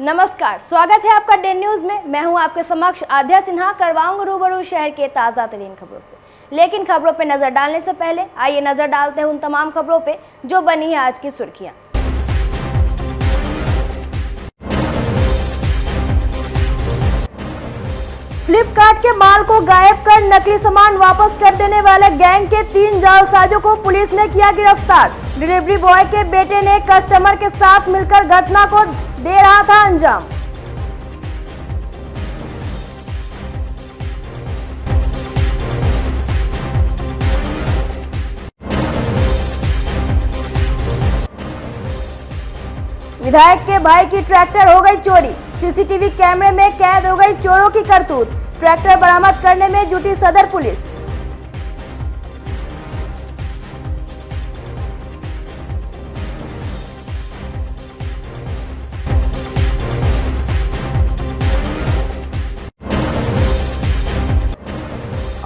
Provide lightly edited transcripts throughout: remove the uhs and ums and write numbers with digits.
नमस्कार, स्वागत है आपका डे न्यूज में। मैं हूं आपके समक्ष आध्या सिन्हा। करवाऊंगा रूबरू शहर के ताज़ा तरीन खबरों से। लेकिन खबरों पे नजर डालने से पहले आइए नजर डालते हैं उन तमाम खबरों पे जो बनी है आज की सुर्खियां। फ्लिपकार्ट के माल को गायब कर नकली सामान वापस कर देने वाले गैंग के 3 जालसाजों को पुलिस ने किया गिरफ्तार। डिलीवरी बॉय के बेटे ने कस्टमर के साथ मिलकर घटना को दे रहा था अंजाम। विधायक के भाई की ट्रैक्टर हो गई चोरी। सीसीटीवी कैमरे में कैद हो गई चोरों की करतूत। ट्रैक्टर बरामद करने में जुटी सदर पुलिस।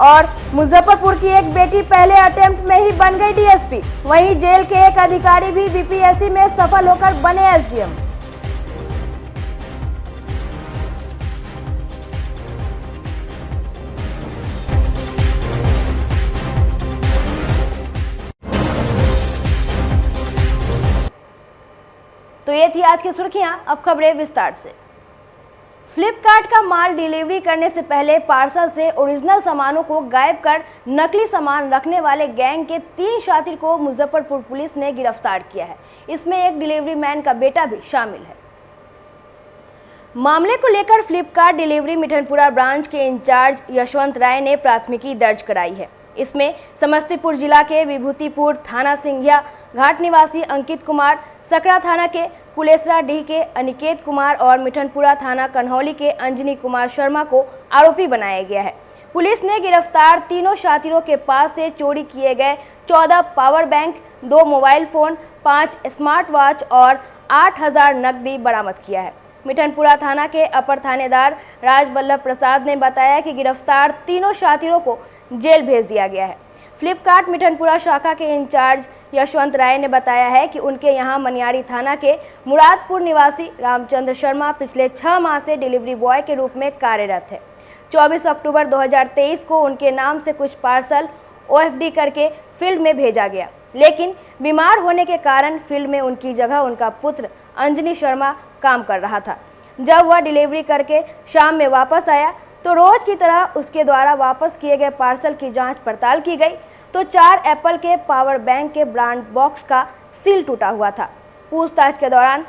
और मुजफ्फरपुर की एक बेटी पहले अटेम्प्ट में ही बन गई डीएसपी। वहीं जेल के एक अधिकारी भी बीपीएससी में सफल होकर बने एसडीएम। तो ये थी आज की सुर्खियां। अब खबरें विस्तार से। फ्लिपकार्ट का माल डिलीवरी करने से पहले पार्सल से ओरिजिनल सामानों को गायब कर नकली सामान रखने वाले गैंग के 3 शातिर को मुजफ्फरपुर पुलिस ने गिरफ्तार किया है। इसमें एक डिलीवरी मैन का बेटा भी शामिल है। मामले को लेकर फ्लिपकार्ट डिलीवरी मिठनपुरा ब्रांच के इंचार्ज यशवंत राय ने प्राथमिकी दर्ज कराई है। इसमें समस्तीपुर जिला के विभूतिपुर थाना सिंघिया घाट निवासी अंकित कुमार, सकरा थाना के कुलेसरा डीह के अनिकेत कुमार और मिठनपुरा थाना कन्हौली के अंजनी कुमार शर्मा को आरोपी बनाया गया है। पुलिस ने गिरफ्तार तीनों शातिरों के पास से चोरी किए गए 14 power bank, 2 mobile phone, 5 smart watch और 8,000 नकदी बरामद किया है। मिठनपुरा थाना के अपर थानेदार राजवल्लभ प्रसाद ने बताया कि गिरफ्तार तीनों शातिरों को जेल भेज दिया गया है। फ्लिपकार्ट मिठनपुरा शाखा के इंचार्ज यशवंत राय ने बताया है कि उनके यहां मनियारी थाना के मुरादपुर निवासी रामचंद्र शर्मा पिछले 6 माह से डिलीवरी बॉय के रूप में कार्यरत है। 24 अक्टूबर 2023 को उनके नाम से कुछ पार्सल ओएफडी करके फील्ड में भेजा गया, लेकिन बीमार होने के कारण फील्ड में उनकी जगह उनका पुत्र अंजनी शर्मा काम कर रहा था। जब वह डिलीवरी करके शाम में वापस आया तो रोज की तरह उसके द्वारा वापस किए गए पार्सल की जांच पड़ताल की गई तो 4 एप्पल के पावर बैंक के ब्रांड बॉक्स का सील टूटा हुआ था। पूछताछ के दौरान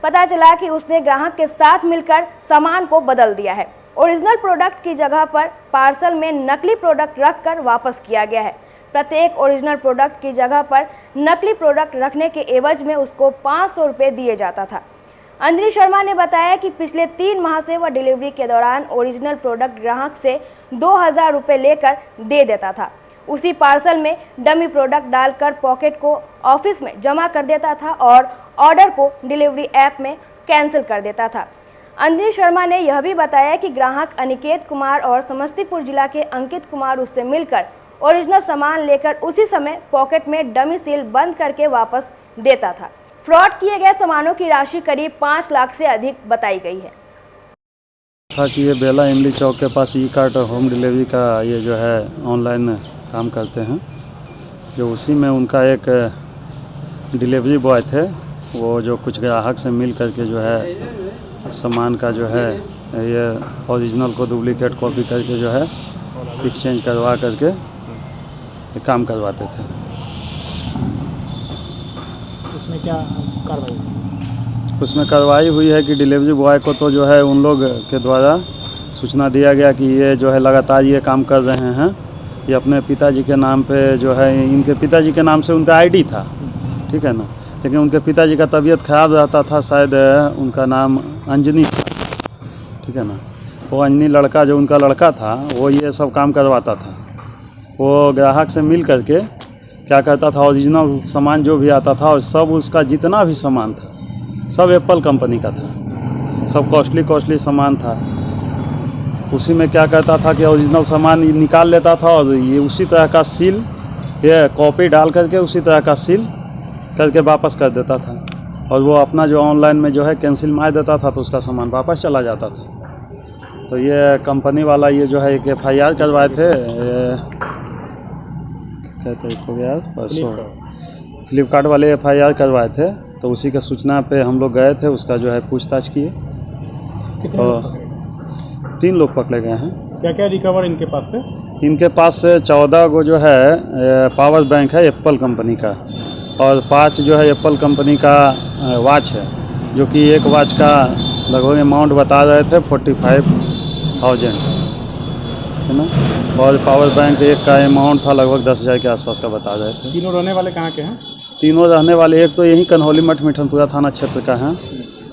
पता चला कि उसने ग्राहक के साथ मिलकर सामान को बदल दिया है। ओरिजिनल प्रोडक्ट की जगह पर पार्सल में नकली प्रोडक्ट रखकर वापस किया गया है। प्रत्येक ओरिजिनल प्रोडक्ट की जगह पर नकली प्रोडक्ट रखने के एवज में उसको 500 रुपये दिए जाता था। अंजनी शर्मा ने बताया कि पिछले 3 माह से वह डिलीवरी के दौरान ओरिजिनल प्रोडक्ट ग्राहक से 2,000 रुपये लेकर दे देता था। उसी पार्सल में डमी प्रोडक्ट डालकर पॉकेट को ऑफिस में जमा कर देता था और ऑर्डर को डिलीवरी ऐप में कैंसिल कर देता था। अंजनी शर्मा ने यह भी बताया कि ग्राहक अनिकेत कुमार और समस्तीपुर जिला के अंकित कुमार उससे मिलकर ओरिजिनल सामान लेकर उसी समय पॉकेट में डमी सील बंद करके वापस देता था। फ्रॉड किए गए सामानों की राशि करीब 5 लाख से अधिक बताई गई है। था कि ये बेला इमली चौक के पास ई कार्ट होम डिलीवरी का ये जो है ऑनलाइन काम करते हैं, जो उसी में उनका एक डिलीवरी बॉय थे, वो जो कुछ ग्राहक से मिल करके जो है सामान का जो है ये ओरिजिनल को डुप्लीकेट कॉपी करके जो है एक्सचेंज करवा करके ये काम करवाते थे। उसमें क्या कार्रवाई? उसमें कार्रवाई हुई है कि डिलीवरी बॉय को तो जो है उन लोग के द्वारा सूचना दिया गया कि ये जो है लगातार ये काम कर रहे हैं। ये अपने पिताजी के नाम पे जो है, इनके पिताजी के नाम से उनका आईडी था, ठीक है ना, लेकिन उनके पिताजी का तबीयत ख़राब रहता था, शायद उनका नाम अंजनी था, ठीक है ना। वो अंजनी लड़का जो उनका लड़का था वो ये सब काम करवाता था। वो ग्राहक से मिल करके क्या करता था, ओरिजिनल सामान जो भी आता था और सब उसका जितना भी सामान था सब एप्पल कंपनी का था, सब कॉस्टली सामान था। उसी में क्या करता था कि ओरिजिनल सामान निकाल लेता था और ये उसी तरह का सील, ये कॉपी डाल करके उसी तरह का सील करके वापस कर देता था। और वो अपना जो ऑनलाइन में जो है कैंसिल मार देता था तो उसका सामान वापस चला जाता था। तो ये कंपनी वाला ये जो है एक FIR करवाए थे, कहते हो गया परसों, फ्लिपकार्ट वाले FIR करवाए थे। तो उसी के सूचना पे हम लोग गए थे, उसका जो है पूछताछ किए। कितने लोग पकड़े? 3 लोग पकड़े गए हैं। क्या क्या रिकवर इनके पास से? इनके पास से 14 गो जो है पावर बैंक है एप्पल कंपनी का, और 5 जो है एप्पल कंपनी का वॉच है, जो कि एक वॉच का लगभग अमाउंट बता रहे थे 45,000 है ना, और पावर बैंक एक का अमाउंट था लगभग 10,000 के आसपास का बता रहे थे। तीनों रहने वाले कहाँ के हैं? तीनों रहने वाले, एक तो यहीं कन्हौली मठ मिठनपुरा थाना क्षेत्र का है,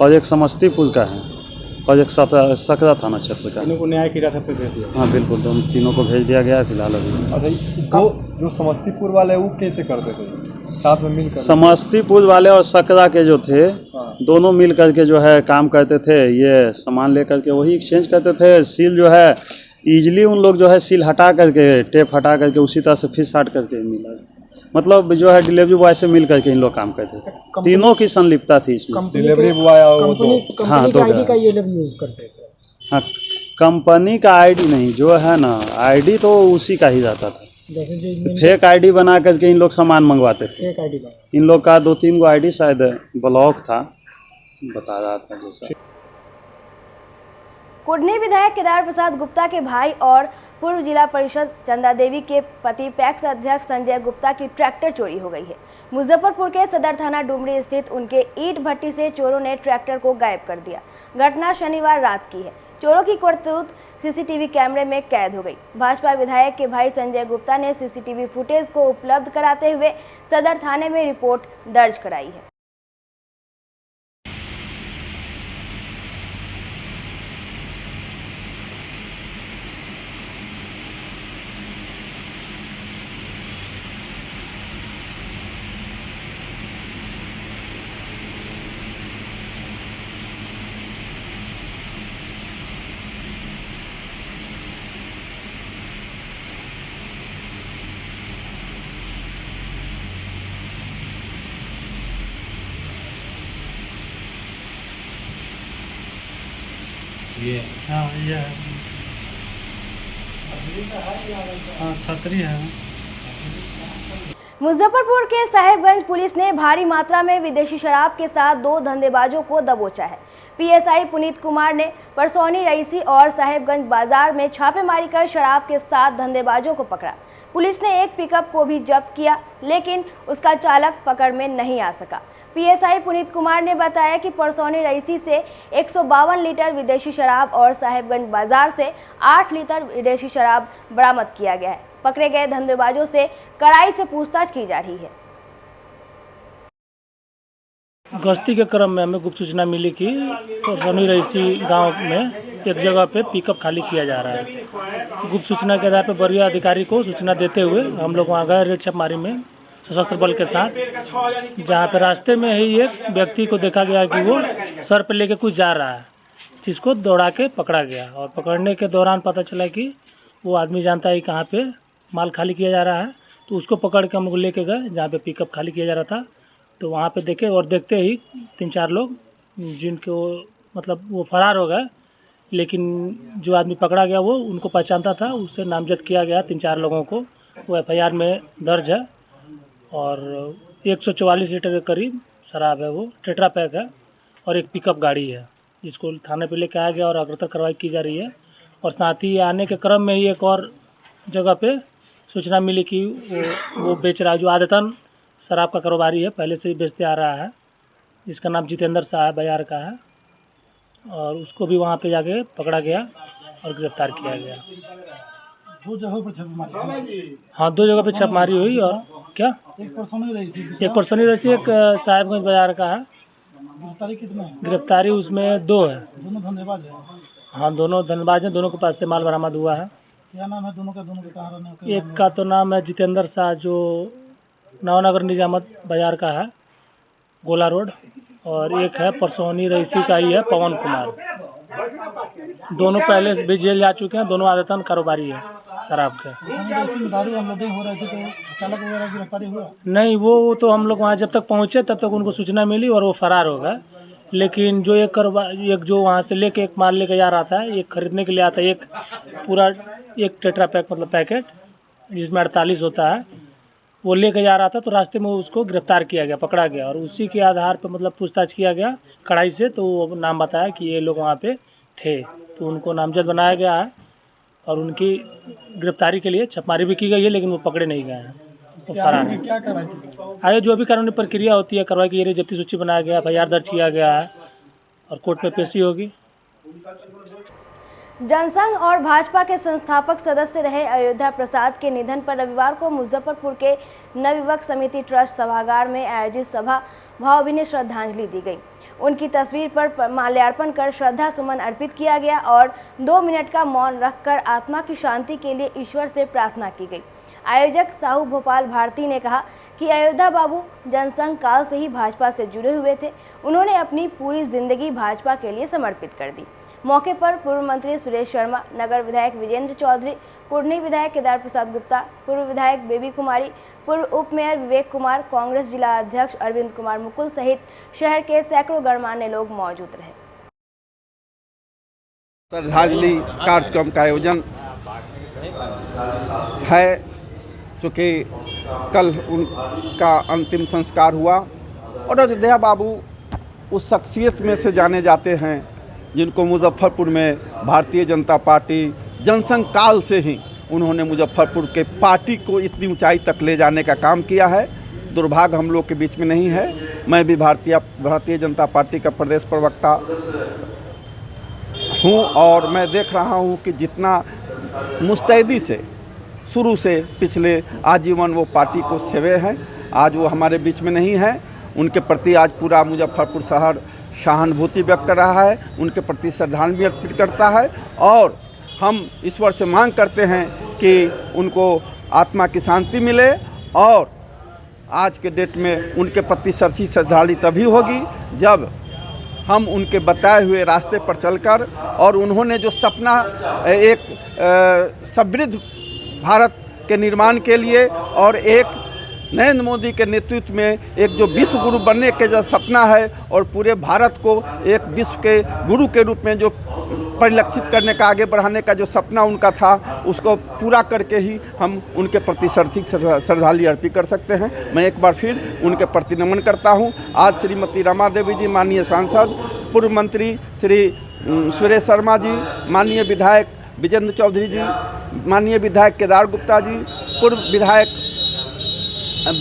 और एक समस्तीपुर का है, और एक सकरा थाना क्षेत्र का। तीनों को न्याय की हिरासत में भेज दिया। हाँ बिल्कुल, दोनों तीनों को भेज दिया गया है फिलहाल अभी। अच्छा, जो समस्तीपुर वाले वो कैसे करते थे साथ में मिलकर? समस्तीपुर वाले और सकरा के जो थे, हाँ। दोनों मिल करके जो है काम करते थे। ये सामान लेकर के वही एक्सचेंज करते थे। सील जो है ईजिली उन लोग जो है सील हटा करके, टेप हटा करके उसी तरह से फिर साट करके मिला, मतलब जो है डिलीवरी बॉय से मिल करके इन लोग काम करते थे। तीनों की संलिप्तता थी इसमें। डिलीवरी बॉय और वो दो। हाँ, दो आईडी का ये लोग यूज करते थे। हाँ, कंपनी का आईडी नहीं, जो है ना आईडी तो उसी का ही रहता था। जैसे जो फेक आईडी बना करके इन लोग सामान मंगवाते थे। एक आईडी का इन लोग का 2-3 गो आईडी शायद ब्लॉक था, बता रहा था जैसा। कुढ़नी विधायक केदार प्रसाद गुप्ता के भाई और पूर्व जिला परिषद चंदा देवी के पति पैक्स अध्यक्ष संजय गुप्ता की ट्रैक्टर चोरी हो गई है। मुजफ्फरपुर के सदर थाना डुमरी स्थित उनके ईंट भट्टी से चोरों ने ट्रैक्टर को गायब कर दिया। घटना शनिवार रात की है। चोरों की करतूत सीसीटीवी कैमरे में कैद हो गई। भाजपा विधायक के भाई संजय गुप्ता ने सीसीटीवी फुटेज को उपलब्ध कराते हुए सदर थाने में रिपोर्ट दर्ज कराई है। ये है। हाँ, छतरी है। मुजफ्फरपुर के साहेबगंज पुलिस ने भारी मात्रा में विदेशी शराब के साथ 2 धंधेबाजों को दबोचा है। पीएसआई पुनीत कुमार ने परसौनी रईसी और साहेबगंज बाजार में छापेमारी कर शराब के साथ धंधेबाजों को पकड़ा। पुलिस ने एक पिकअप को भी जब्त किया, लेकिन उसका चालक पकड़ में नहीं आ सका। पीएसआई पुनीत कुमार ने बताया कि परसौनी रईसी से 152 लीटर विदेशी शराब और साहेबगंज बाजार से 8 लीटर विदेशी शराब बरामद किया गया है। पकड़े गए धंधेबाजों से कड़ाई से पूछताछ की जा रही है। गश्ती के क्रम में हमें गुप्त सूचना मिली कि परसौनी रईसी गांव में एक जगह पे पिकअप खाली किया जा रहा है। गुप्त सूचना के आधार पर वरीय अधिकारी को सूचना देते हुए हम लोग वहाँ गए रेड छापेमारी में सशस्त्र बल के साथ, जहाँ पे रास्ते में ही एक व्यक्ति को देखा गया कि वो सर पे लेके कुछ जा रहा है, जिसको दौड़ा के पकड़ा गया। और पकड़ने के दौरान पता चला कि वो आदमी जानता है कहाँ पे माल खाली किया जा रहा है, तो उसको पकड़ के हम लोग लेके गए जहाँ पे पिकअप खाली किया जा रहा था। तो वहाँ पे देखे और देखते ही 3-4 लोग जिनको मतलब वो फरार हो गए, लेकिन जो आदमी पकड़ा गया वो उनको पहचानता था, उससे नामजद किया गया 3-4 लोगों को। वो FIR में दर्ज है और 144 लीटर के करीब शराब है, वो टेट्रा पैक है, और एक पिकअप गाड़ी है जिसको थाने पे लेके आया गया और अग्रतर कार्रवाई की जा रही है। और साथ ही आने के क्रम में ही एक और जगह पे सूचना मिली कि वो बेच रहा है, जो आदतन शराब का कारोबारी है, पहले से ही बेचते आ रहा है, जिसका नाम जितेंद्र साहब बयार का है, और उसको भी वहाँ पे जाके पकड़ा गया और गिरफ्तार किया गया। 2 जगहों पर छापेमारी। हाँ, 2 जगह पे छापेमारी हुई। और क्या एक परसौनी रईसी, एक साहेबगंज बाजार का है। गिरफ्तारी कितने? गिरफ्तारी उसमें 2 है। दोनों धंधेबाज हैं? हाँ, दोनों धंधेबाज हैं। दोनों के पास से माल बरामद हुआ है। क्या नाम है दोनों का? कहाँ रहने? एक का तो नाम है जितेंद्र शाह, जो नवनगर निजामत बाजार का है, गोला रोड, और एक है परसौनी रईसी का ही है, पवन कुमार। दोनों पहले से भी जेल जा चुके हैं, दोनों आदतन कारोबारी है। शराब के। दारू अनलोडिंग हो रही थी तो चालक वगैरह गिरफ्तारी हुआ? नहीं, वो तो हम लोग वहाँ जब तक पहुँचे तब तक उनको सूचना मिली और वो फरार हो गए। लेकिन जो एक जो वहाँ से लेके एक माल लेके जा रहा था, एक खरीदने के लिए आता है, एक पूरा एक टेट्रा पैक मतलब पैकेट जिसमें 48 होता है, वो लेके जा रहा था तो रास्ते में उसको गिरफ्तार किया गया, पकड़ा गया और उसी के आधार पर मतलब पूछताछ किया गया कड़ाई से, तो वो नाम बताया कि ये लोग वहाँ पे थे, तो उनको नामजद बनाया गया है और उनकी गिरफ्तारी के लिए छापेमारी भी की गई है, लेकिन वो पकड़े नहीं गए हैं, तो फरार हैं। क्या कार्रवाई की? आगे जो भी कानूनी प्रक्रिया होती है कार्रवाई की, जब्ती सूची बनाया गया, FIR दर्ज किया गया है और कोर्ट में पेशी होगी। जनसंघ और भाजपा के संस्थापक सदस्य रहे अयोध्या प्रसाद के निधन पर रविवार को मुजफ्फरपुर के नवयुवक समिति ट्रस्ट सभागार में आयोजित सभा भावभीनी श्रद्धांजलि दी गई। उनकी तस्वीर पर माल्यार्पण कर श्रद्धा सुमन अर्पित किया गया और 2 मिनट का मौन रखकर आत्मा की शांति के लिए ईश्वर से प्रार्थना की गई। आयोजक साहू भोपाल भारती ने कहा कि अयोध्या बाबू जनसंघ काल से ही भाजपा से जुड़े हुए थे। उन्होंने अपनी पूरी जिंदगी भाजपा के लिए समर्पित कर दी। मौके पर पूर्व मंत्री सुरेश शर्मा, नगर विधायक विजेंद्र चौधरी, कुढ़नी विधायक केदार प्रसाद गुप्ता, पूर्व विधायक बेबी कुमारी, पूर्व उप मेयर विवेक कुमार, कांग्रेस जिला अध्यक्ष अरविंद कुमार मुकुल सहित शहर के सैकड़ों गणमान्य लोग मौजूद रहे। श्रद्धांजलि कार्यक्रम का आयोजन है, चूँकि कल उनका अंतिम संस्कार हुआ और अयोध्या बाबू उस शख्सियत में से जाने जाते हैं जिनको मुजफ्फरपुर में भारतीय जनता पार्टी जनसंघ काल से ही उन्होंने मुजफ्फरपुर के पार्टी को इतनी ऊंचाई तक ले जाने का काम किया है। दुर्भाग्य हम लोग के बीच में नहीं है। मैं भी भारतीय जनता पार्टी का प्रदेश प्रवक्ता हूं और मैं देख रहा हूं कि जितना मुस्तैदी से शुरू से पिछले आजीवन वो पार्टी को सेवे हैं, आज वो हमारे बीच में नहीं है। उनके प्रति आज पूरा मुजफ्फरपुर शहर सहानुभूति व्यक्त कर रहा है, उनके प्रति श्रद्धांजलि अर्पित करता है और हम ईश्वर से मांग करते हैं कि उनको आत्मा की शांति मिले और आज के डेट में उनके प्रति सच्ची श्रद्धांजलि तभी होगी जब हम उनके बताए हुए रास्ते पर चलकर और उन्होंने जो सपना एक समृद्ध भारत के निर्माण के लिए और एक नरेंद्र मोदी के नेतृत्व में एक जो विश्व गुरु बनने के जो सपना है और पूरे भारत को एक विश्व के गुरु के रूप में जो परिलक्षित करने का, आगे बढ़ाने का जो सपना उनका था, उसको पूरा करके ही हम उनके प्रति श्रद्धांजलि अर्पित कर सकते हैं। मैं एक बार फिर उनके प्रति नमन करता हूं। आज श्रीमती रमा देवी जी, माननीय सांसद, पूर्व मंत्री श्री सुरेश शर्मा जी, माननीय विधायक विजेंद्र चौधरी जी, माननीय विधायक केदार गुप्ता जी, पूर्व विधायक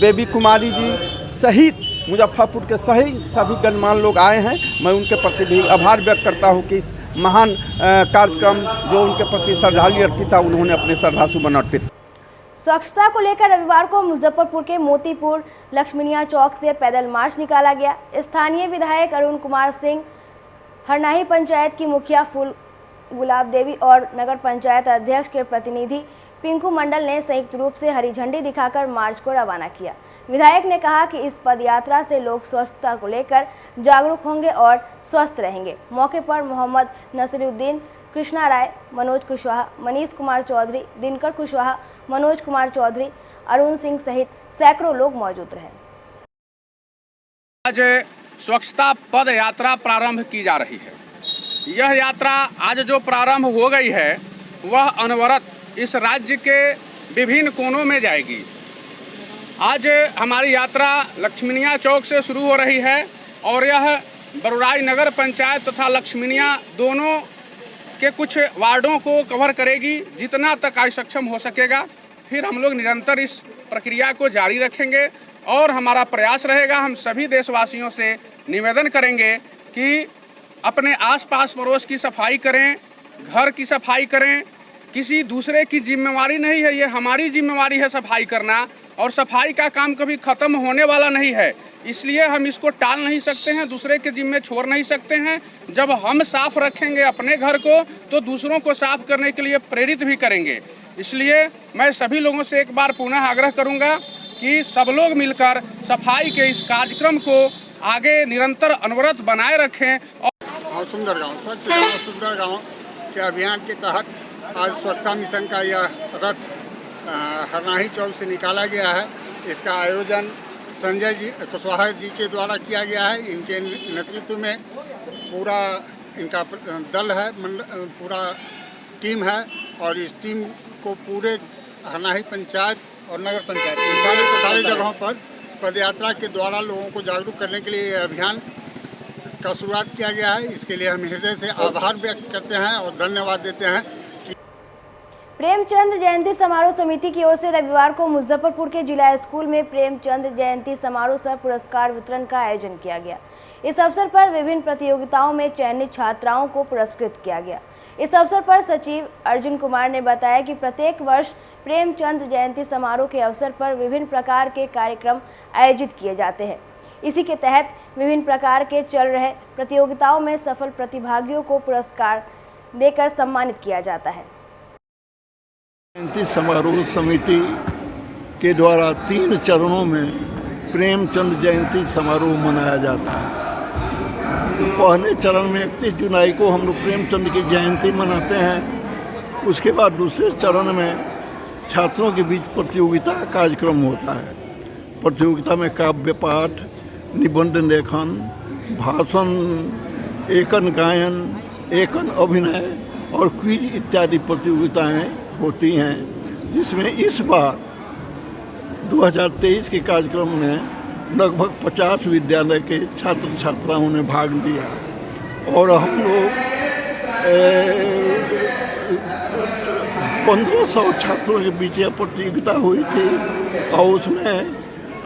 बेबी कुमारी जी सहित मुजफ्फरपुर के सभी गणमान्य लोग आए हैं। मैं उनके प्रति भी आभार व्यक्त करता हूं कि इस महान कार्यक्रम जो उनके प्रति श्रद्धांजलि अर्पित था, उन्होंने अपने श्रद्धासुमन अर्पित। स्वच्छता को लेकर रविवार को मुजफ्फरपुर के मोतीपुर लक्ष्मीनिया चौक से पैदल मार्च निकाला गया। स्थानीय विधायक अरुण कुमार सिंह, हरनाही पंचायत की मुखिया फूल गुलाब देवी और नगर पंचायत अध्यक्ष के प्रतिनिधि पिंकू मंडल ने संयुक्त रूप से हरी झंडी दिखाकर मार्च को रवाना किया। विधायक ने कहा कि इस पदयात्रा से लोग स्वच्छता को लेकर जागरूक होंगे और स्वस्थ रहेंगे। मौके पर मोहम्मद नसीरुद्दीन, कृष्णा राय, मनोज कुशवाहा, मनीष कुमार चौधरी, दिनकर कुशवाहा, मनोज कुमार चौधरी, अरुण सिंह सहित सैकड़ों लोग मौजूद रहे। आज स्वच्छता पद यात्रा प्रारंभ की जा रही है। यह यात्रा आज जो प्रारंभ हो गई है वह अनवरत इस राज्य के विभिन्न कोनों में जाएगी। आज हमारी यात्रा लक्ष्मीनिया चौक से शुरू हो रही है और यह बरुराई नगर पंचायत तथा लक्ष्मीनिया दोनों के कुछ वार्डों को कवर करेगी, जितना तक आज सक्षम हो सकेगा। फिर हम लोग निरंतर इस प्रक्रिया को जारी रखेंगे और हमारा प्रयास रहेगा, हम सभी देशवासियों से निवेदन करेंगे कि अपने आसपास पड़ोस की सफाई करें, घर की सफाई करें। किसी दूसरे की जिम्मेवारी नहीं है, ये हमारी जिम्मेवारी है सफाई करना और सफाई का काम कभी ख़त्म होने वाला नहीं है, इसलिए हम इसको टाल नहीं सकते हैं, दूसरे के जिम्मे छोड़ नहीं सकते हैं। जब हम साफ रखेंगे अपने घर को तो दूसरों को साफ करने के लिए प्रेरित भी करेंगे। इसलिए मैं सभी लोगों से एक बार पुनः आग्रह करूंगा कि सब लोग मिलकर सफाई के इस कार्यक्रम को आगे निरंतर अनवरत बनाए रखें। और सुंदर गाँव, स्वच्छ गाँव सुंदर गाँव के अभियान के तहत आज स्वच्छता मिशन का यह रथ हरनाही चौक से निकाला गया है। इसका आयोजन संजय जी कुशवाहा जी के द्वारा किया गया है। इनके नेतृत्व में पूरा इनका दल है, पूरा टीम है और इस टीम को पूरे हरनाही पंचायत और नगर पंचायत सारी जगहों पर पदयात्रा के द्वारा लोगों को जागरूक करने के लिए अभियान का शुरुआत किया गया है। इसके लिए हम हृदय से आभार व्यक्त करते हैं और धन्यवाद देते हैं। प्रेमचंद जयंती समारोह समिति की ओर से रविवार को मुजफ्फरपुर के जिला स्कूल में प्रेमचंद जयंती समारोह सह पुरस्कार वितरण का आयोजन किया गया। इस अवसर पर विभिन्न प्रतियोगिताओं में चयनित छात्राओं को पुरस्कृत किया गया। इस अवसर पर सचिव अर्जुन कुमार ने बताया कि प्रत्येक वर्ष प्रेमचंद जयंती समारोह के अवसर पर विभिन्न प्रकार के कार्यक्रम आयोजित किए जाते हैं। इसी के तहत विभिन्न प्रकार के चल रहे प्रतियोगिताओं में सफल प्रतिभागियों को पुरस्कार देकर सम्मानित किया जाता है। जयंती समारोह समिति के द्वारा 3 चरणों में प्रेमचंद जयंती समारोह मनाया जाता है। तो पहले चरण में 31 जुलाई को हम लोग प्रेमचंद की जयंती मनाते हैं। उसके बाद दूसरे चरण में छात्रों के बीच प्रतियोगिता कार्यक्रम होता है। प्रतियोगिता में काव्य पाठ, निबंध लेखन, भाषण, एकन गायन, एकन अभिनय और क्विज इत्यादि प्रतियोगिताएं होती हैं, जिसमें इस बार 2023 के कार्यक्रम में लगभग 50 विद्यालय के छात्र छात्राओं ने भाग लिया और हम लोग 1500 छात्रों के बीच यह प्रतियोगिता हुई थी और उसमें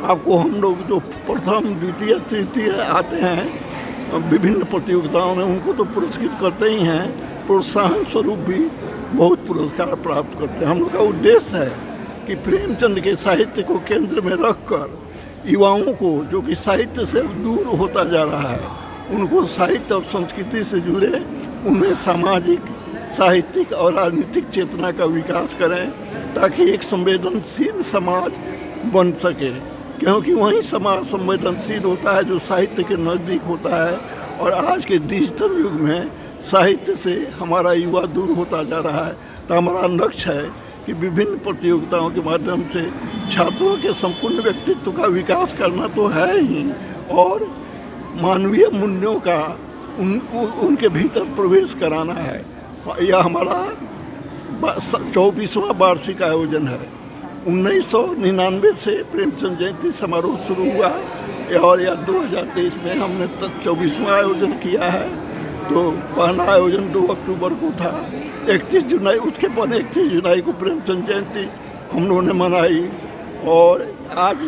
आपको हम लोग जो प्रथम, द्वितीय, तृतीय आते हैं विभिन्न प्रतियोगिताओं में, उनको तो पुरस्कृत करते ही हैं, प्रोत्साहन स्वरूप भी बहुत पुरस्कार प्राप्त करते हैं। हम लोग का उद्देश्य है कि प्रेमचंद के साहित्य को केंद्र में रखकर युवाओं को, जो कि साहित्य से दूर होता जा रहा है, उनको साहित्य और संस्कृति से जुड़े, उनमें सामाजिक, साहित्यिक और राजनीतिक चेतना का विकास करें ताकि एक संवेदनशील समाज बन सके, क्योंकि वही समाज संवेदनशील होता है जो साहित्य के नज़दीक होता है। और आज के डिजिटल युग में साहित्य से हमारा युवा दूर होता जा रहा है। तो हमारा लक्ष्य है कि विभिन्न प्रतियोगिताओं के माध्यम से छात्रों के संपूर्ण व्यक्तित्व का विकास करना तो है ही, और मानवीय मूल्यों का उनके भीतर प्रवेश कराना है। यह हमारा 24वां वार्षिक आयोजन है। 1999 से प्रेमचंद जयंती समारोह शुरू हुआ और यह 2023 में हमने 24वां आयोजन किया है। तो पहला आयोजन 2 अक्टूबर को था। 31 जुलाई, उसके बाद 31 जुलाई को प्रेमचंद जयंती हम लोगों ने मनाई और आज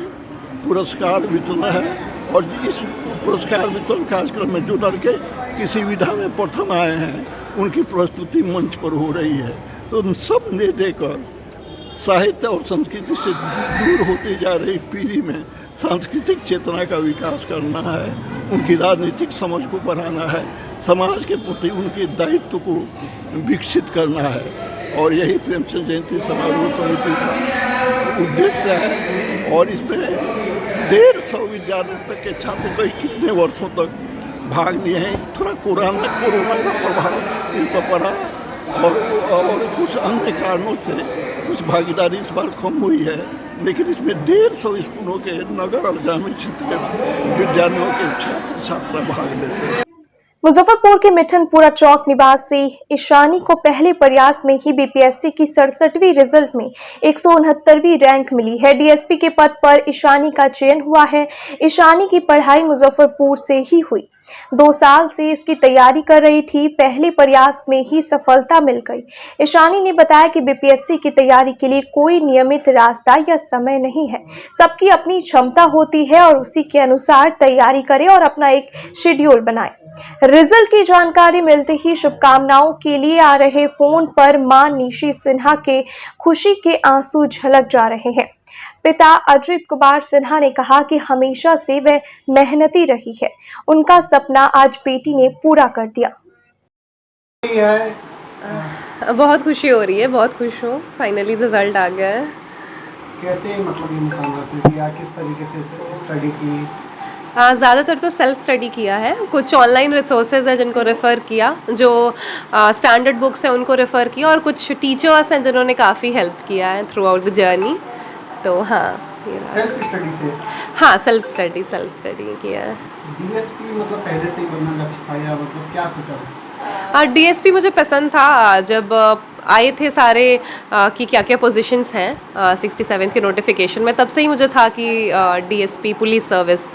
पुरस्कार वितरण है। और इस पुरस्कार वितरण कार्यक्रम में जो लड़के किसी विधा में प्रथम आए हैं, उनकी प्रस्तुति मंच पर हो रही है। तो उन सब ने देकर साहित्य और संस्कृति से दूर होती जा रही पीढ़ी में सांस्कृतिक चेतना का विकास करना है, उनकी राजनीतिक समझ को बढ़ाना है, समाज के प्रति उनके दायित्व को विकसित करना है। और यही प्रेमचंद जयंती समारोह समिति का उद्देश्य है। और इसमें 150 विद्यालय तक के छात्र कई कितने वर्षों तक भाग लिए हैं। थोड़ा कोरोना का प्रभाव इन पर पड़ा और कुछ अन्य कारणों से कुछ भागीदारी इस बार कम हुई है, लेकिन इसमें 150 स्कूलों के नगर और ग्रामीण क्षेत्र के विद्यालयों के छात्र छात्रा भाग लेते हैं। मुजफ्फरपुर के मिठनपुरा चौक निवासी ईशानी को पहले प्रयास में ही बीपीएससी की 67वीं रिजल्ट में 169वीं रैंक मिली है। डीएसपी के पद पर ईशानी का चयन हुआ है। ईशानी की पढ़ाई मुजफ्फरपुर से ही हुई। 2 साल से इसकी तैयारी कर रही थी। पहले प्रयास में ही सफलता मिल गई। ईशानी ने बताया कि बीपीएससी की तैयारी के लिए कोई नियमित रास्ता या समय नहीं है। सबकी अपनी क्षमता होती है और उसी के अनुसार तैयारी करें और अपना एक शेड्यूल बनाएं। रिजल्ट की जानकारी मिलते ही शुभकामनाओं के लिए आ रहे फोन पर मां निशी सिन्हा के खुशी के आंसू झलक जा रहे हैं। पिता अजित कुमार सिन्हा ने कहा कि हमेशा से वह मेहनती रही है। उनका सपना आज बेटी ने पूरा कर दिया। बहुत खुशी हो रही है, बहुत खुश हूँ। फाइनली रिजल्ट आ गया है। कैसे मतलब इम्तहान हासिल किया, किस तरीके से स्टडी की? ज़्यादातर तो सेल्फ स्टडी किया है, कुछ ऑनलाइन रिसोर्सेज है जिनको रेफ़र किया, जो स्टैंडर्ड बुक्स हैं उनको रेफ़र किया, और कुछ टीचर्स हैं जिन्होंने काफ़ी हेल्प किया है थ्रू आउट द जर्नी। तो हाँ, सेल्फ स्टडी से? हाँ, सेल्फ स्टडी किया है। डीएसपी मतलब पहले से ही बनना लक्ष्य था या मतलब क्या सोचा था? डीएसपी मुझे पसंद था। जब आए थे सारे कि क्या क्या पोजीशंस हैं 67 के नोटिफिकेशन में, तब से ही मुझे था कि डीएसपी पुलिस सर्विस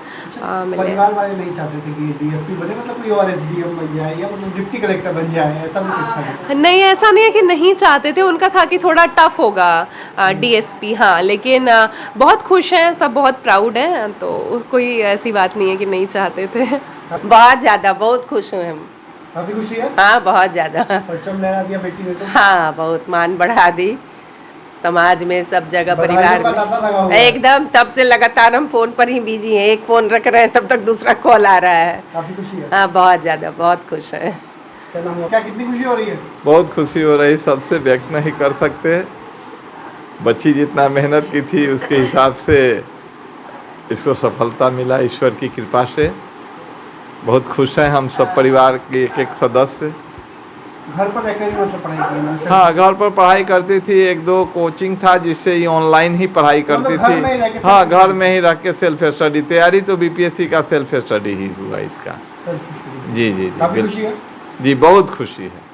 मिले। परिवार वाले नहीं चाहते थे कि डीएसपी बने, मतलब कोई और एसडीएम बन जाए या मतलब डिप्टी कलेक्टर बन जाए, ऐसा भी कुछ था? नहीं, ऐसा नहीं है कि नहीं चाहते थे, उनका था कि थोड़ा टफ होगा डीएसपी। हाँ, लेकिन बहुत खुश हैं सब, बहुत प्राउड हैं, तो कोई ऐसी बात नहीं है कि नहीं चाहते थे। बहुत ज़्यादा, बहुत खुश हैं हम। काफी खुशी है? हाँ, बहुत ज़्यादा। परचम लहरा दिया बेटी ने तो? हाँ, बहुत मान बढ़ा दी समाज में, सब जगह, परिवार में एकदम। तब से लगातार हम फ़ोन पर ही बिजी हैं, एक फ़ोन रख रहे हैं तब तक दूसरा कॉल आ रहा है। काफी खुशी है? हाँ, बहुत ज़्यादा, बहुत खुश है। क्या कितनी खुशी हो रही है? बहुत खुशी हो रही, सबसे व्यक्त नहीं कर सकते। बच्ची जितना मेहनत की थी उसके हिसाब से इसको सफलता मिला, ईश्वर की कृपा से। बहुत खुश हैं हम सब परिवार के एक एक सदस्य। घर पर रहकर ही मतलब पढ़ाई की? हाँ, घर पर पढ़ाई करती थी, एक दो कोचिंग था जिससे ये ऑनलाइन ही पढ़ाई करती थी। हाँ, घर में ही रह के सेल्फ स्टडी। तैयारी तो बीपीएससी का सेल्फ स्टडी ही हुआ इसका। जी जी जी, जी बहुत खुशी है।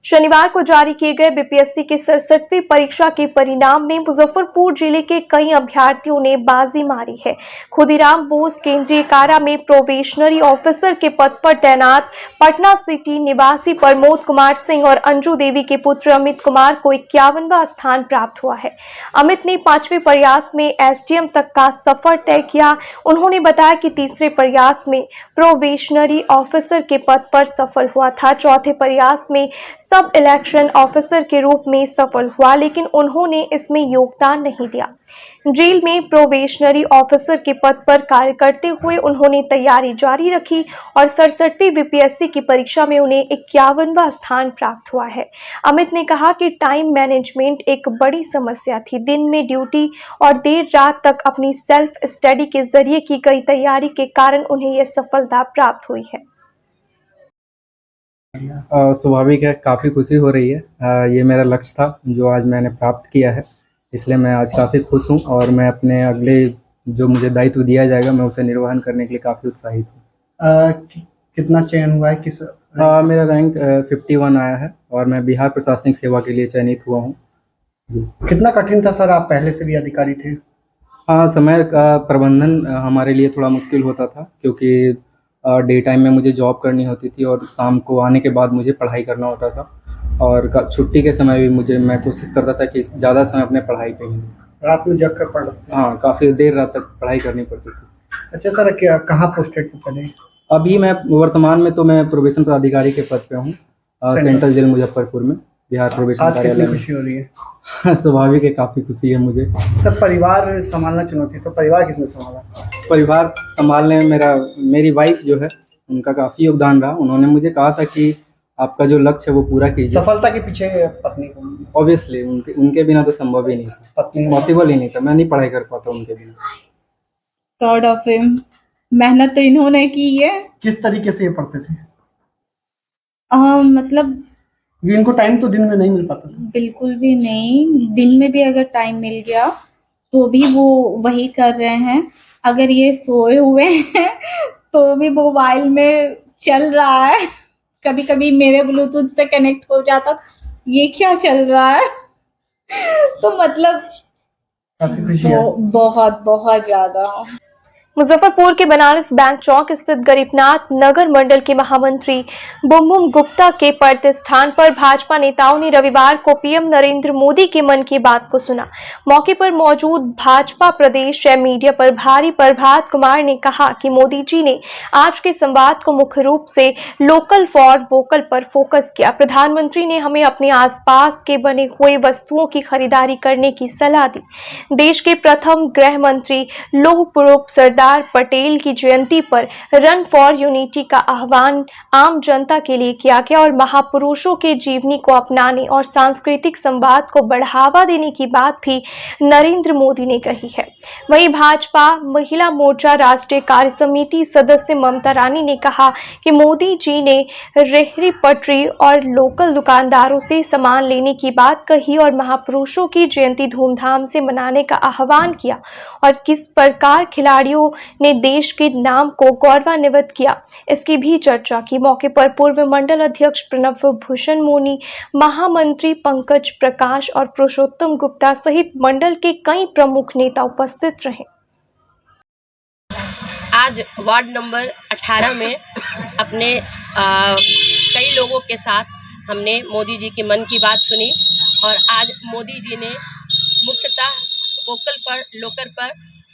शनिवार को जारी किए गए बीपीएससी की 67वीं परीक्षा के परिणाम में मुजफ्फरपुर जिले के कई अभ्यर्थियों ने बाजी मारी है। खुदीराम बोस केंद्रीय कारा में प्रोबेशनरी ऑफिसर के पद पर तैनात पटना सिटी निवासी प्रमोद कुमार सिंह और अंजू देवी के पुत्र अमित कुमार को 51वां स्थान प्राप्त हुआ है। अमित ने 5वें प्रयास में एसडीएम तक का सफर तय किया। उन्होंने बताया कि तीसरे प्रयास में प्रोबेशनरी ऑफिसर के पद पर सफल हुआ था। चौथे प्रयास में सब इलेक्शन ऑफिसर के रूप में सफल हुआ, लेकिन उन्होंने इसमें योगदान नहीं दिया। जेल में प्रोबेशनरी ऑफिसर के पद पर कार्य करते हुए उन्होंने तैयारी जारी रखी और 67वीं बीपीएससी की परीक्षा में उन्हें 51वां स्थान प्राप्त हुआ है। अमित ने कहा कि टाइम मैनेजमेंट एक बड़ी समस्या थी। दिन में ड्यूटी और देर रात तक अपनी सेल्फ स्टडी के जरिए की गई तैयारी के कारण उन्हें यह सफलता प्राप्त हुई है। स्वाभाविक है, काफ़ी खुशी हो रही है। ये मेरा लक्ष्य था जो आज मैंने प्राप्त किया है, इसलिए मैं आज काफ़ी खुश हूँ और मैं अपने अगले जो मुझे दायित्व दिया जाएगा मैं उसे निर्वहन करने के लिए काफ़ी उत्साहित हूँ। कितना चयन हुआ है? किस मेरा रैंक 51 आया है और मैं बिहार प्रशासनिक सेवा के लिए चयनित हुआ हूँ। कितना कठिन था सर? आप पहले से भी अधिकारी थे। हाँ, समय का प्रबंधन हमारे लिए थोड़ा मुश्किल होता था क्योंकि डे टाइम में मुझे जॉब करनी होती थी और शाम को आने के बाद मुझे पढ़ाई करना होता था, और छुट्टी के समय भी मैं कोशिश करता था कि ज़्यादा समय अपने पढ़ाई पे ही। रात में जग कर पढ़ते? हाँ, काफ़ी देर रात तक पढ़ाई करनी पड़ती थी। अच्छा सर, कहाँ पोस्टेड पहले? अभी मैं वर्तमान में तो मैं प्रोबेशन पदाधिकारी के पद पे हूँ सेंट्रल जेल मुजफ्फरपुर में, बिहार प्रोबेशन कार्यालय में। खुशी हो रही है? स्वाभाविक है, काफ़ी खुशी है मुझे। सर, परिवार संभालना चुनौती, तो परिवार किसने संभाला? परिवार संभालने में मेरी वाइफ जो है उनका काफ़ी योगदान रहा। उन्होंने मुझे कहा था कि आपका जो लक्ष्य है वो पूरा कीजिए। सफलता के पीछे पत्नी को? ऑब्वियसली उनके बिना तो संभव ही नहीं था, पत्नी पॉसिबल ही नहीं था, मैं नहीं पढ़ाई कर पाता उनके बिना। प्राउड ऑफ हिम, मेहनत तो इन्होंने की है। किस तरीके से ये पढ़ते थे? मतलब इनको टाइम तो दिन में नहीं मिल पाता? बिल्कुल भी नहीं, दिन में भी अगर टाइम मिल गया तो भी वो वही कर रहे हैं। अगर ये सोए हुए हैं तो भी मोबाइल में चल रहा है। कभी कभी मेरे ब्लूटूथ से कनेक्ट हो जाता, ये क्या चल रहा है। तो मतलब बहुत बहुत ज्यादा। मुजफ्फरपुर के बनारस बैंक चौक स्थित गरीबनाथ नगर मंडल के महामंत्री बुमबुम गुप्ता के प्रतिष्ठान पर भाजपा नेताओं ने रविवार को पीएम नरेंद्र मोदी के मन की बात को सुना। मौके पर मौजूद भाजपा प्रदेश मीडिया प्रभारी प्रभात कुमार ने कहा कि मोदी जी ने आज के संवाद को मुख्य रूप से लोकल फॉर वोकल पर फोकस किया। प्रधानमंत्री ने हमें अपने आसपास के बने हुए वस्तुओं की खरीदारी करने की सलाह दी। देश के प्रथम गृह मंत्री लौह पुरुष सरदार सरदार पटेल की जयंती पर रन फॉर यूनिटी का आह्वान आम जनता के लिए किया गया और महापुरुषों के जीवनी को अपनाने और सांस्कृतिक संवाद को बढ़ावा देने की बात भी नरेंद्र मोदी ने कही है। वहीं भाजपा महिला मोर्चा राष्ट्रीय कार्य समिति सदस्य ममता रानी ने कहा कि मोदी जी ने रेहड़ी पटरी और लोकल दुकानदारों से सामान लेने की बात कही और महापुरुषों की जयंती धूमधाम से मनाने का आह्वान किया और किस प्रकार खिलाड़ियों ने देश के नाम को गौरवान्वित किया, इसकी भी चर्चा की। मौके पर पूर्व मंडल अध्यक्ष प्रणव भूषण मोनी, महामंत्री पंकज प्रकाश और पुरुषोत्तम गुप्ता सहित मंडल के कई प्रमुख नेता उपस्थित रहे। आज वार्ड नंबर 18 में अपने कई लोगों के साथ हमने मोदी जी की मन की बात सुनी और आज मोदी जी ने मुख्यतः वोकल पर लोकल पर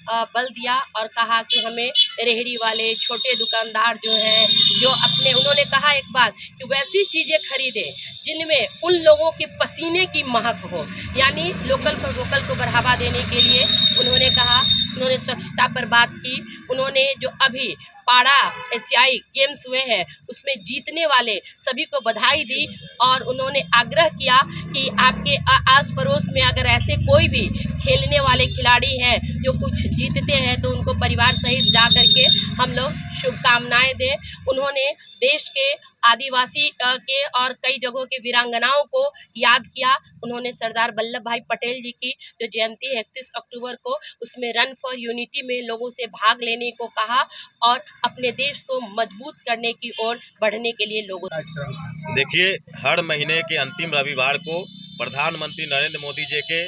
बल दिया और कहा कि हमें रेहड़ी वाले छोटे दुकानदार जो हैं, जो अपने उन्होंने कहा एक बात कि वैसी चीज़ें खरीदें जिनमें उन लोगों के पसीने की महक हो, यानी लोकल पर वोकल को बढ़ावा देने के लिए उन्होंने कहा। उन्होंने स्वच्छता पर बात की। उन्होंने जो अभी पाड़ा एशियाई गेम्स हुए हैं उसमें जीतने वाले सभी को बधाई दी और उन्होंने आग्रह किया कि आपके आस पड़ोस में अगर ऐसे कोई भी खेलने वाले खिलाड़ी हैं जो कुछ जीतते हैं तो उनको परिवार सहित जा करके हम लोग शुभकामनाएं दें। उन्होंने देश के आदिवासी के और कई जगहों के वीरांगनाओं को याद किया। उन्होंने सरदार वल्लभ भाई पटेल जी की जो जयंती है 31 अक्टूबर को, उसमें रन फॉर यूनिटी में लोगों से भाग लेने को कहा और अपने देश को मजबूत करने की ओर बढ़ने के लिए लोगों। देखिए, हर महीने के अंतिम रविवार को प्रधानमंत्री नरेंद्र मोदी जी के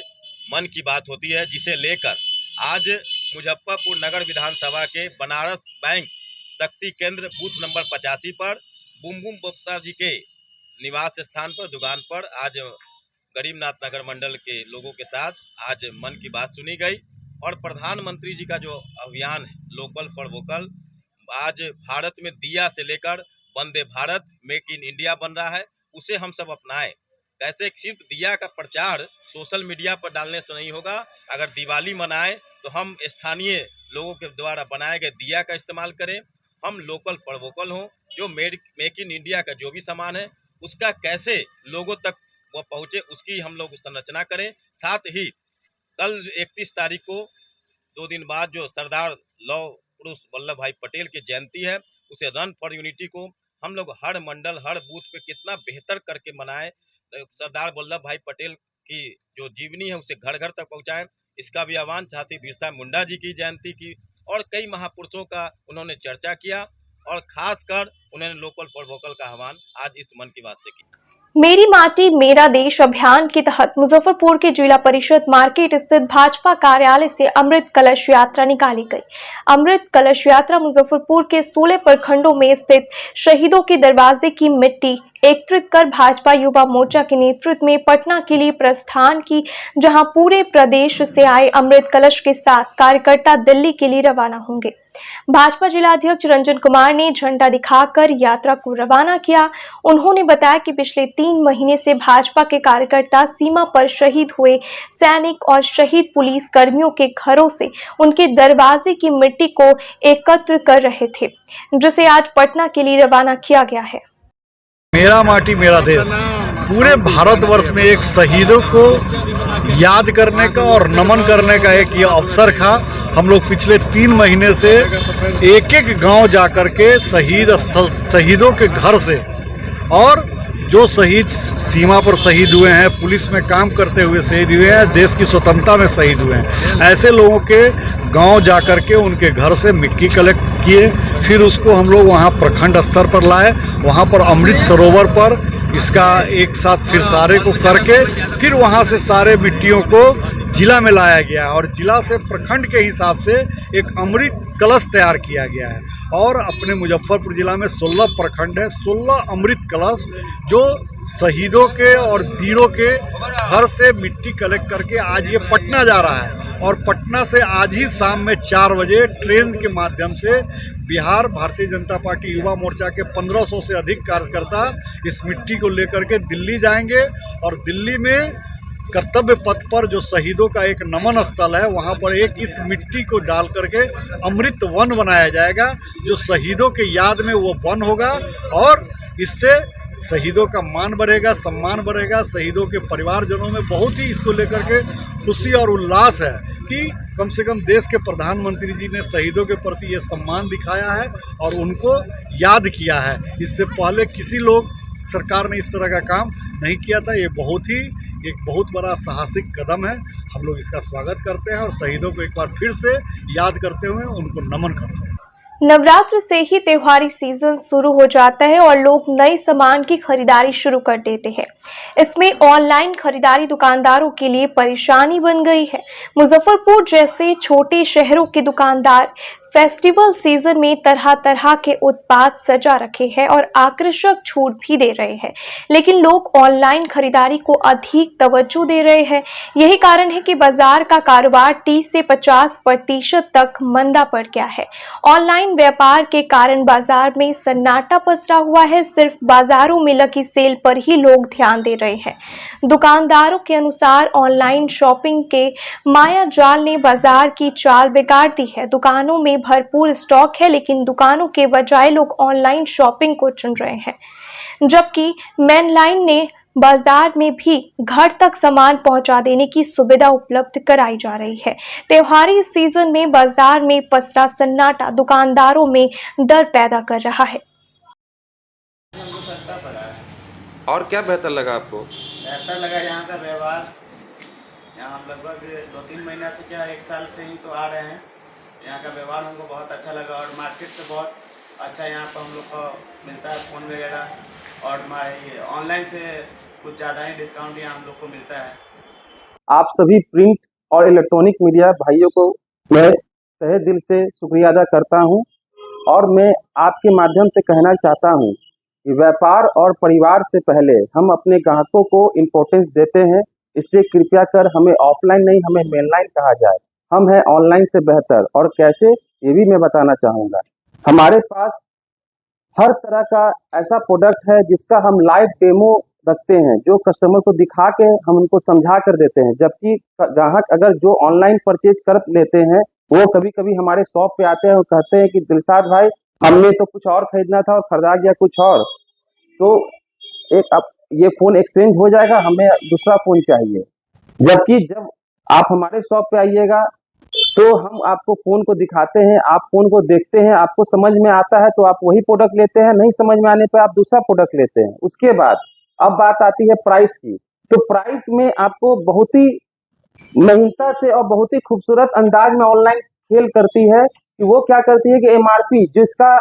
मन की बात होती है, जिसे लेकर आज मुजफ्फरपुर नगर विधानसभा के बनारस बैंक शक्ति केंद्र बूथ नंबर 85 पर बुम बुम गुप्ता जी के निवास स्थान पर दुकान पर आज गरीबनाथ नगर मंडल के लोगों के साथ आज मन की बात सुनी गई और प्रधानमंत्री जी का जो अभियान है लोकल फॉर वोकल, आज भारत में दिया से लेकर Vande Bharat make in India बन रहा है, उसे हम सब अपनाएं। कैसे सिर्फ दिया का प्रचार सोशल मीडिया पर डालने से नहीं होगा। अगर दिवाली मनाएं तो हम स्थानीय लोगों के द्वारा बनाए गए दिया का इस्तेमाल करें। हम लोकल फॉर वोकल हों, जो मेक इन इंडिया का जो भी सामान है उसका कैसे लोगों तक वो पहुँचे उसकी हम लोग संरचना करें। साथ ही कल 31 तारीख को 2 दिन बाद जो सरदार लौह पुरुष वल्लभ भाई पटेल की जयंती है, उसे रन फॉर यूनिटी को हम लोग हर मंडल हर बूथ पे कितना बेहतर करके मनाएं। सरदार वल्लभ भाई पटेल की जो जीवनी है उसे घर घर तक पहुंचाएं, इसका भी आह्वान। साथ ही बिरसा मुंडा जी की जयंती की और कई महापुरुषों का उन्होंने चर्चा किया और खासकर उन्होंने लोकल फॉर वोकल का आह्वान आज इस मन की बात से किया। मेरी माटी मेरा देश अभियान के तहत मुजफ्फरपुर के जिला परिषद मार्केट स्थित भाजपा कार्यालय से अमृत कलश यात्रा निकाली गई। अमृत कलश यात्रा मुजफ्फरपुर के 16 प्रखंडों में स्थित शहीदों के दरवाजे की मिट्टी एकत्रित कर भाजपा युवा मोर्चा के नेतृत्व में पटना के लिए प्रस्थान की, जहां पूरे प्रदेश से आए अमृत कलश के साथ कार्यकर्ता दिल्ली के लिए रवाना होंगे। भाजपा जिला अध्यक्ष रंजन कुमार ने झंडा दिखाकर यात्रा को रवाना किया। उन्होंने बताया कि पिछले 3 महीने से भाजपा के कार्यकर्ता सीमा पर शहीद हुए सैनिक और शहीद पुलिस कर्मियों के घरों से उनके दरवाजे की मिट्टी को एकत्र कर रहे थे, जिसे आज पटना के लिए रवाना किया गया है। मेरा माटी मेरा देश पूरे भारतवर्ष में एक शहीदों को याद करने का और नमन करने का एक ये अवसर था। हम लोग पिछले 3 महीने से एक एक गांव जाकर के शहीद स्थल शहीदों के घर से और जो शहीद सीमा पर शहीद हुए हैं, पुलिस में काम करते हुए शहीद हुए हैं, देश की स्वतंत्रता में शहीद हुए हैं, ऐसे लोगों के गांव जाकर के उनके घर से मिट्टी कलेक्ट किए। फिर उसको हम लोग वहां प्रखंड स्तर पर लाए, वहां पर अमृत सरोवर पर इसका एक साथ फिर सारे को करके फिर वहां से सारे मिट्टियों को जिला में लाया गया और जिला से प्रखंड के हिसाब से एक अमृत कलश तैयार किया गया है। और अपने मुजफ्फरपुर जिला में 16 प्रखंड है, 16 अमृत कलश जो शहीदों के और वीरों के घर से मिट्टी कलेक्ट करके आज ये पटना जा रहा है और पटना से आज ही शाम में 4 बजे ट्रेन के माध्यम से बिहार भारतीय जनता पार्टी युवा मोर्चा के 1500 से अधिक कार्यकर्ता इस मिट्टी को लेकर के दिल्ली जाएंगे और दिल्ली में कर्तव्य पथ पर जो शहीदों का एक नमन स्थल है, वहाँ पर एक इस मिट्टी को डाल करके अमृत वन बनाया जाएगा, जो शहीदों के याद में वो वन होगा और इससे शहीदों का मान बढ़ेगा, सम्मान बढ़ेगा। शहीदों के परिवारजनों में बहुत ही इसको लेकर के खुशी और उल्लास है कि कम से कम देश के प्रधानमंत्री जी ने शहीदों के प्रति ये सम्मान दिखाया है और उनको याद किया है। इससे पहले किसी लोग सरकार ने इस तरह का काम नहीं किया था। ये एक बहुत बड़ा साहसिक कदम है। हम लोग इसका स्वागत करते हैं और शहीदों को एक बार फिर से याद करते हुए उनको नमन करते हैं। नवरात्र से ही त्योहारी सीजन शुरू हो जाता है और लोग नए सामान की खरीदारी शुरू कर देते हैं। इसमें ऑनलाइन खरीदारी दुकानदारों के लिए परेशानी बन गई है। मुजफ्फरपुर जैसे छोटे शहरों के दुकानदार फेस्टिवल सीजन में तरह तरह के उत्पाद सजा रखे हैं और आकर्षक छूट भी दे रहे हैं, लेकिन लोग ऑनलाइन खरीदारी को अधिक तवज्जो दे रहे हैं। यही कारण है कि बाजार का कारोबार 30 से 50% तक मंदा पड़ गया है। ऑनलाइन व्यापार के कारण बाजार में सन्नाटा पसरा हुआ है। सिर्फ बाजारों में लगी सेल पर ही लोग ध्यान दे रहे हैं। दुकानदारों के अनुसार ऑनलाइन शॉपिंग के माया जाल ने बाजार की चाल बिगाड़ दी है। दुकानों में भरपूर स्टॉक है, लेकिन दुकानों के बजाय लोग ऑनलाइन शॉपिंग को चुन रहे हैं, जबकि मेनलाइन ने बाजार में भी घर तक सामान पहुंचा देने की सुविधा उपलब्ध कराई जा रही है। त्योहारी सीजन में बाजार में पसरा सन्नाटा दुकानदारों में डर पैदा कर रहा है। सस्ता पड़ा है। और क्या बेहतर लगा आपको? बेहतर लगा यहाँ का व्यवहार। यहाँ हम लगभग 2-3 महीना से, क्या 1 साल से ही तो आ रहे हैं। यहाँ का व्यवहार हमको बहुत अच्छा लगा और मार्केट से बहुत अच्छा यहाँ पर हम लोग को मिलता है फ़ोन वगैरह, और ऑनलाइन से कुछ ज़्यादा ही डिस्काउंट यहाँ हम लोग को मिलता है। आप सभी प्रिंट और इलेक्ट्रॉनिक मीडिया भाइयों को मैं तहे दिल से शुक्रिया अदा करता हूँ और मैं आपके माध्यम से कहना चाहता हूँ कि व्यापार और परिवार से पहले हम अपने ग्राहकों को इम्पोर्टेंस देते हैं, इसलिए कृपया कर हमें ऑफलाइन नहीं, हमें मेनलाइन कहा जाए। हम हैं ऑनलाइन से बेहतर। और कैसे, ये भी मैं बताना चाहूँगा। हमारे पास हर तरह का ऐसा प्रोडक्ट है जिसका हम लाइव डेमो रखते हैं, जो कस्टमर को दिखा के हम उनको समझा कर देते हैं। जबकि ग्राहक अगर जो ऑनलाइन परचेज कर लेते हैं, वो कभी कभी हमारे शॉप पे आते हैं और कहते हैं कि दिलशाद भाई, हमने तो कुछ और खरीदना था और खरीदा गया कुछ और, तो अब ये फ़ोन एक्सचेंज हो जाएगा, हमें दूसरा फ़ोन चाहिए। जबकि जब आप हमारे शॉप पे आइएगा तो हम आपको फ़ोन को दिखाते हैं, आप फ़ोन को देखते हैं, आपको समझ में आता है तो आप वही प्रोडक्ट लेते हैं, नहीं समझ में आने पे आप दूसरा प्रोडक्ट लेते हैं। उसके बाद अब बात आती है प्राइस की। तो प्राइस में आपको बहुत ही महीनता से और बहुत ही खूबसूरत अंदाज में ऑनलाइन खेल करती है कि वो क्या करती है कि MRP जिसका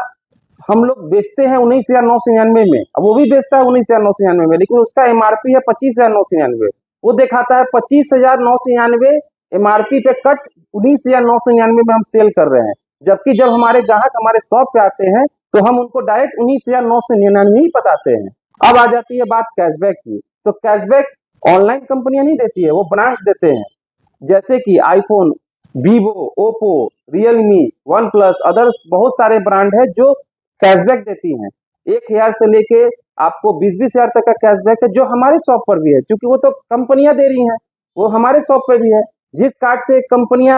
हम लोग बेचते हैं 19,999 में, अब वो भी बेचता है 19,999 में, लेकिन उसका MRP है 25,999। वो दिखाता है 25,999 MRP पे कट 19,999 में हम सेल कर रहे हैं। जबकि जब हमारे ग्राहक हमारे शॉप पे आते हैं तो हम उनको डायरेक्ट 19,999 ही बताते हैं। अब आ जाती है बात कैशबैक की। तो कैशबैक ऑनलाइन कंपनियां नहीं देती है, वो ब्रांड्स देते हैं। जैसे कि iPhone, Vivo, Oppo, Realme, one plus, others बहुत सारे ब्रांड है जो कैशबैक देती हैं। 1,000 से लेके आपको 20-20 हज़ार तक का कैशबैक है, जो हमारे शॉप पर भी है, क्योंकि वो तो कंपनियां दे रही हैं, वो हमारे शॉप पर भी है। जिस कार्ड से कंपनियां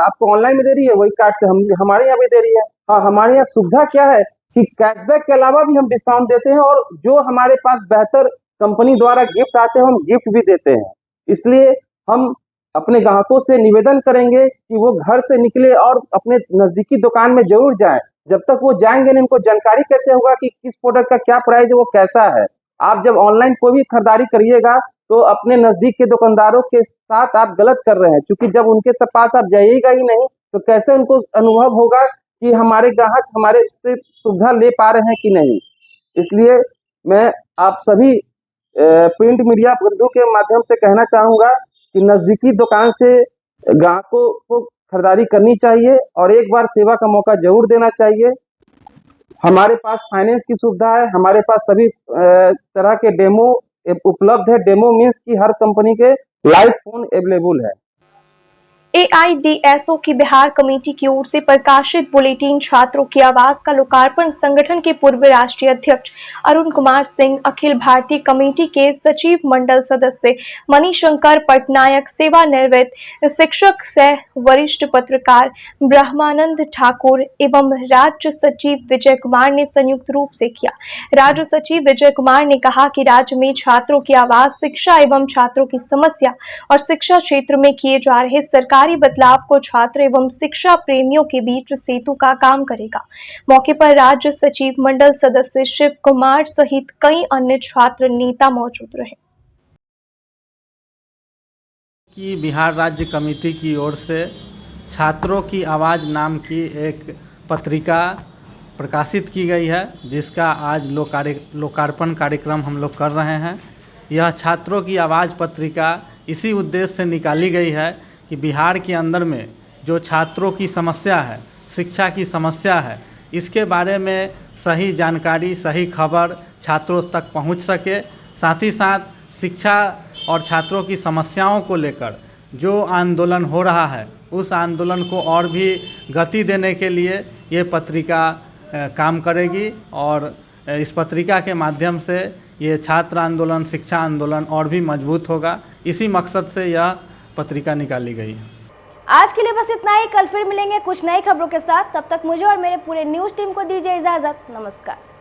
आपको ऑनलाइन में दे रही है, वही कार्ड से हमारे यहाँ भी दे रही है। हाँ, हमारे यहाँ सुविधा क्या है कि कैशबैक के अलावा भी हम डिस्काउंट देते हैं, और जो हमारे पास बेहतर कंपनी द्वारा गिफ्ट आते हैं हम गिफ्ट भी देते हैं। इसलिए हम अपने ग्राहकों से निवेदन करेंगे कि वो घर से निकले और अपने नज़दीकी दुकान में जरूर जाएं। जब तक वो जाएंगे नहीं, उनको जानकारी कैसे होगा कि किस प्रोडक्ट का क्या प्राइस है, वो कैसा है। आप जब ऑनलाइन कोई भी खरीदारी करिएगा तो अपने नज़दीक के दुकानदारों के साथ आप गलत कर रहे हैं, क्योंकि जब उनके पास आप जाइएगा ही नहीं तो कैसे उनको अनुभव होगा कि हमारे ग्राहक हमारे से सुविधा ले पा रहे हैं कि नहीं। इसलिए मैं आप सभी प्रिंट मीडिया बंधु के माध्यम से कहना चाहूँगा कि नज़दीकी दुकान से ग्राहकों को खरीदारी करनी चाहिए और एक बार सेवा का मौका जरूर देना चाहिए। हमारे पास फाइनेंस की सुविधा है, हमारे पास सभी तरह के डेमो उपलब्ध है। डेमो मीन्स कि हर कंपनी के लाइव फोन अवेलेबल है। AIDSO की बिहार कमेटी की ओर से प्रकाशित बुलेटिन छात्रों की आवाज का लोकार्पण संगठन के पूर्व राष्ट्रीय अध्यक्ष अरुण कुमार सिंह, अखिल भारतीय कमेटी के सचिव मंडल सदस्य मणिशंकर पटनायक, सेवानिवृत्त शिक्षक सह वरिष्ठ पत्रकार ब्रह्मानंद ठाकुर एवं राज्य सचिव विजय कुमार ने संयुक्त रूप से किया। राज्य सचिव विजय कुमार ने कहा कि राज्य में छात्रों की आवाज, शिक्षा एवं छात्रों की समस्या और शिक्षा क्षेत्र में किए जा रहे सरकारी बदलाव को छात्र एवं शिक्षा प्रेमियों के बीच सेतु का काम करेगा। मौके पर राज्य सचिव मंडल सदस्य शिव कुमार सहित कई अन्य छात्र नेता मौजूद रहे। कि बिहार राज्य कमेटी की ओर से छात्रों की आवाज़ नाम की एक पत्रिका प्रकाशित की गई है, जिसका आज लोकार्पण कार्यक्रम हम लोग कर रहे हैं। यह छात्रों की आवाज़ पत्रिका इसी उद्देश्य से निकाली गई है कि बिहार के अंदर में जो छात्रों की समस्या है, शिक्षा की समस्या है, इसके बारे में सही जानकारी, सही खबर छात्रों तक पहुंच सके। साथ ही साथ शिक्षा और छात्रों की समस्याओं को लेकर जो आंदोलन हो रहा है, उस आंदोलन को और भी गति देने के लिए ये पत्रिका काम करेगी और इस पत्रिका के माध्यम से ये छात्र आंदोलन, शिक्षा आंदोलन और भी मजबूत होगा। इसी मकसद से यह पत्रिका निकाली गई है। आज के लिए बस इतना ही। कल फिर मिलेंगे कुछ नई खबरों के साथ। तब तक मुझे और मेरे पूरे न्यूज़ टीम को दीजिए इजाज़त। नमस्कार।